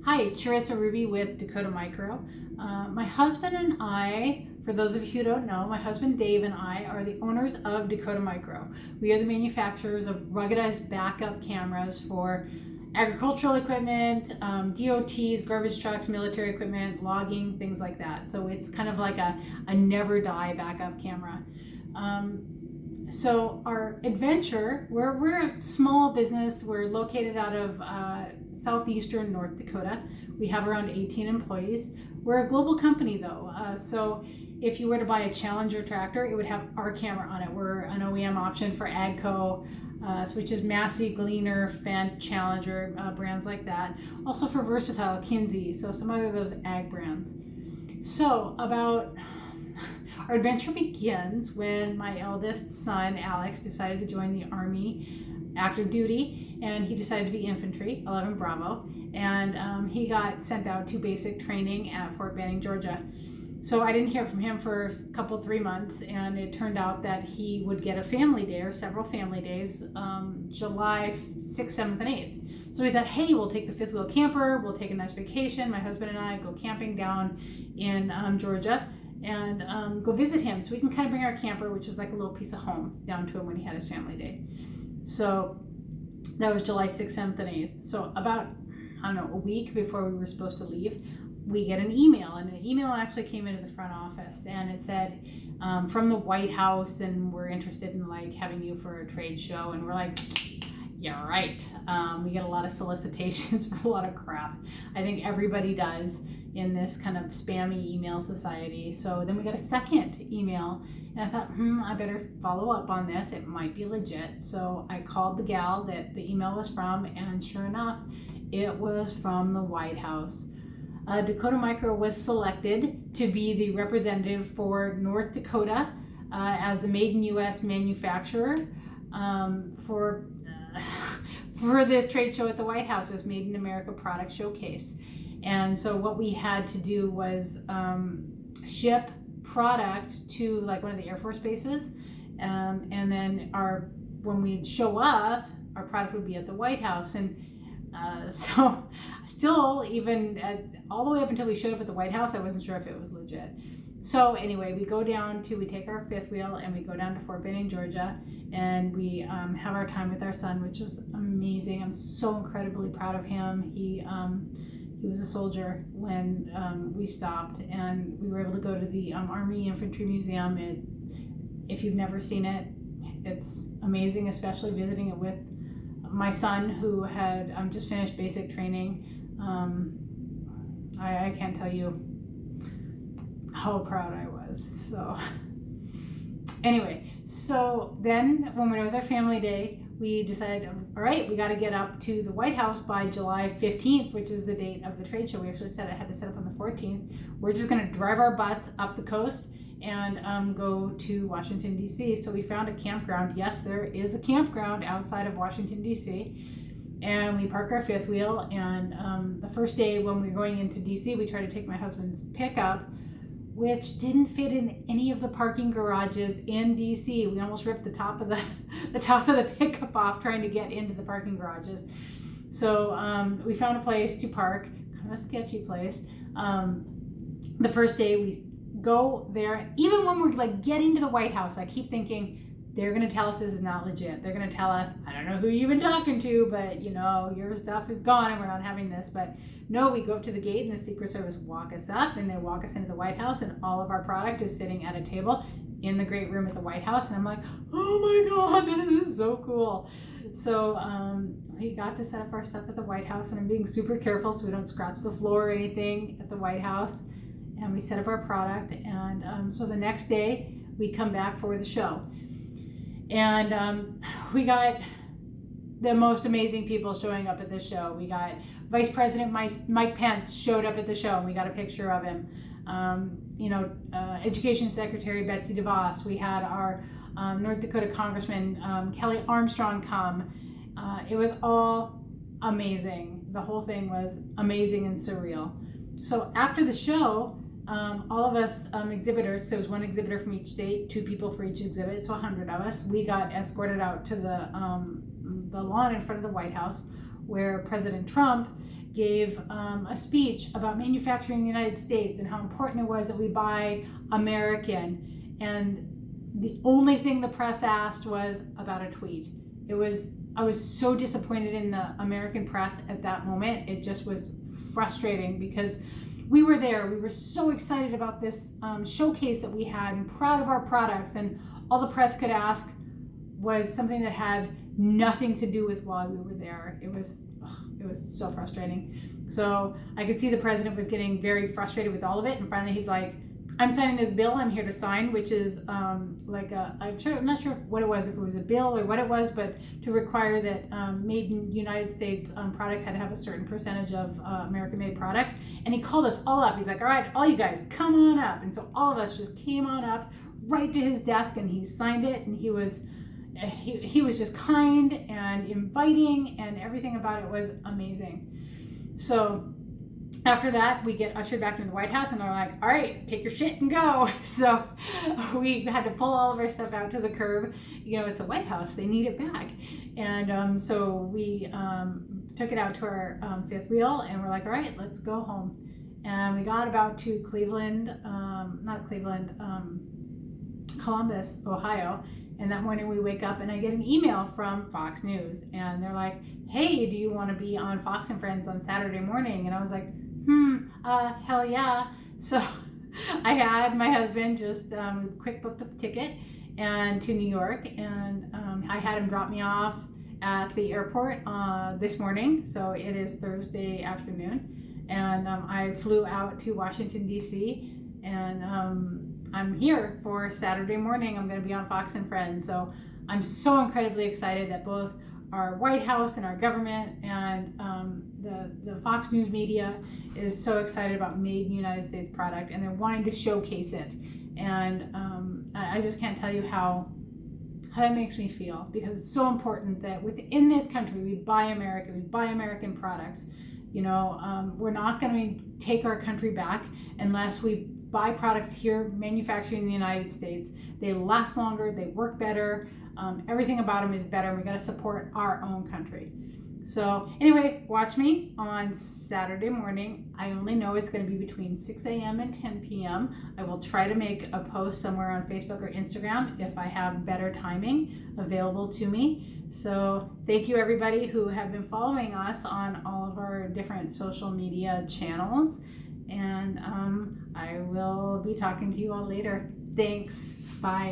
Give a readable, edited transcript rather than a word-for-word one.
Hi, Charissa Ruby with Dakota Micro. My husband and I, for those of you who don't know, my husband Dave and I are the owners of Dakota Micro. We are the manufacturers of ruggedized backup cameras for agricultural equipment, DOTs, garbage trucks, military equipment, logging, things like that. So it's kind of like a never die backup camera. So our adventure, we're a small business. We're located out of southeastern North Dakota. We have around 18 employees. We're a global company though. So if you were to buy a Challenger tractor, it would have our camera on it. We're an OEM option for AGCO, which is Massey, Gleaner, Fendt, Challenger, brands like that. Also for Versatile, Kinsey, so some other of those ag brands. So our adventure begins when my eldest son, Alex, decided to join the Army active duty, and he decided to be infantry, 11 Bravo, and he got sent out to basic training at Fort Benning, Georgia. So I didn't hear from him for a 3 months, and it turned out that he would get a family day or several family days, July 6th, 7th, and 8th. So we thought, hey, we'll take the fifth wheel camper, we'll take a nice vacation. My husband and I go camping down in Georgia and go visit him. So we can kind of bring our camper, which was like a little piece of home, down to him when he had his family day. So that was July 6th, 7th, and 8th. So about, a week before we were supposed to leave, we get an email, and an email actually came into the front office, and it said from the White House, and we're interested in having you for a trade show. And we're like, yeah, right. We get a lot of solicitations for a lot of crap. I think everybody does in this kind of spammy email society. So then we got a second email, and I thought, I better follow up on this. It might be legit. So I called the gal that the email was from, and sure enough, it was from the White House. Dakota Micro was selected to be the representative for North Dakota as the Made in U.S. manufacturer for this trade show at the White House. It was Made in America Product Showcase. And so what we had to do was ship product to one of the Air Force bases, and then when we'd show up, our product would be at the White House. And so still, even all the way up until we showed up at the White House, I wasn't sure if it was legit. So anyway, we take our fifth wheel and we go down to Fort Benning, Georgia, and we have our time with our son, which was amazing. I'm so incredibly proud of him. He was a soldier when we stopped, and we were able to go to the Army Infantry Museum. If you've never seen it, it's amazing, especially visiting it with my son, who had just finished basic training. I can't tell you how proud I was. So anyway, so then when we were with our family day, we decided, all right, we got to get up to the White House by July 15th, which is the date of the trade show. We actually said I had to set up on the 14th. We're just going to drive our butts up the coast and go to Washington, D.C. So we found a campground. Yes, there is a campground outside of Washington, D.C. And we park our fifth wheel. And the first day when we were going into D.C., we tried to take my husband's pickup, which didn't fit in any of the parking garages in D.C. We almost ripped the top of the pickup off trying to get into the parking garages. So we found a place to park, kind of a sketchy place. The first day we go there, even when we're getting to the White House, I keep thinking they're going to tell us this is not legit. They're going to tell us, I don't know who you've been talking to, but your stuff is gone and we're not having this. But no, we go up to the gate and the Secret Service walk us up, and they walk us into the White House, and all of our product is sitting at a table in the great room at the White House. And I'm like, oh my God, this is so cool. So we got to set up our stuff at the White House, and I'm being super careful so we don't scratch the floor or anything at the White House. And we set up our product, and so the next day we come back for the show, and we got the most amazing people showing up at this show. We got Vice President Mike Pence showed up at the show, and we got a picture of him. Education Secretary Betsy DeVos. We had our North Dakota Congressman Kelly Armstrong come. It was all amazing. The whole thing was amazing and surreal. So after the show, all of us exhibitors, so it was one exhibitor from each state, 2 people for each exhibit, so 100 of us, we got escorted out to the lawn in front of the White House, where President Trump gave a speech about manufacturing in the United States and how important it was that we buy American. And the only thing the press asked was about a tweet. I was so disappointed in the American press at that moment. It just was frustrating because we were there. We were so excited about this showcase that we had and proud of our products. And all the press could ask was something that had nothing to do with why we were there. It was so frustrating. So I could see the president was getting very frustrated with all of it. And finally he's like, I'm signing this bill I'm here to sign, which is I'm not sure what it was, if it was a bill or what it was, but to require that made in United States products had to have a certain percentage of American made product. And he called us all up. He's like, all right, all you guys come on up. And so all of us just came on up right to his desk and he signed it. And he was just kind and inviting, and everything about it was amazing. So after that, we get ushered back into the White House and they're like, all right, take your shit and go. So we had to pull all of our stuff out to the curb. You know, it's the White House, they need it back. And so we took it out to our fifth wheel and we're like, all right, let's go home. And we got about to Columbus, Ohio. And that morning we wake up and I get an email from Fox News and they're like, hey, do you want to be on Fox and Friends on Saturday morning? And I was like, hell yeah. So I had my husband just quick booked a ticket and to New York, and I had him drop me off at the airport this morning. So it is Thursday afternoon, and I flew out to Washington, D.C. and I'm here for Saturday morning. I'm going to be on Fox and Friends. So I'm so incredibly excited that both our White House and our government and the Fox News media is so excited about made in the United States product, and they're wanting to showcase it. And I just can't tell you how that makes me feel, because it's so important that within this country we buy American, we buy American products. You know, we're not going to take our country back unless we buy products here manufactured in the United States. They last longer, they work better, everything about them is better. We got to support our own country. So anyway, watch me on Saturday morning. I only know it's going to be between 6 a.m. and 10 p.m. I will try to make a post somewhere on Facebook or Instagram if I have better timing available to me. So thank you everybody who have been following us on all of our different social media channels. And I will be talking to you all later. Thanks. Bye.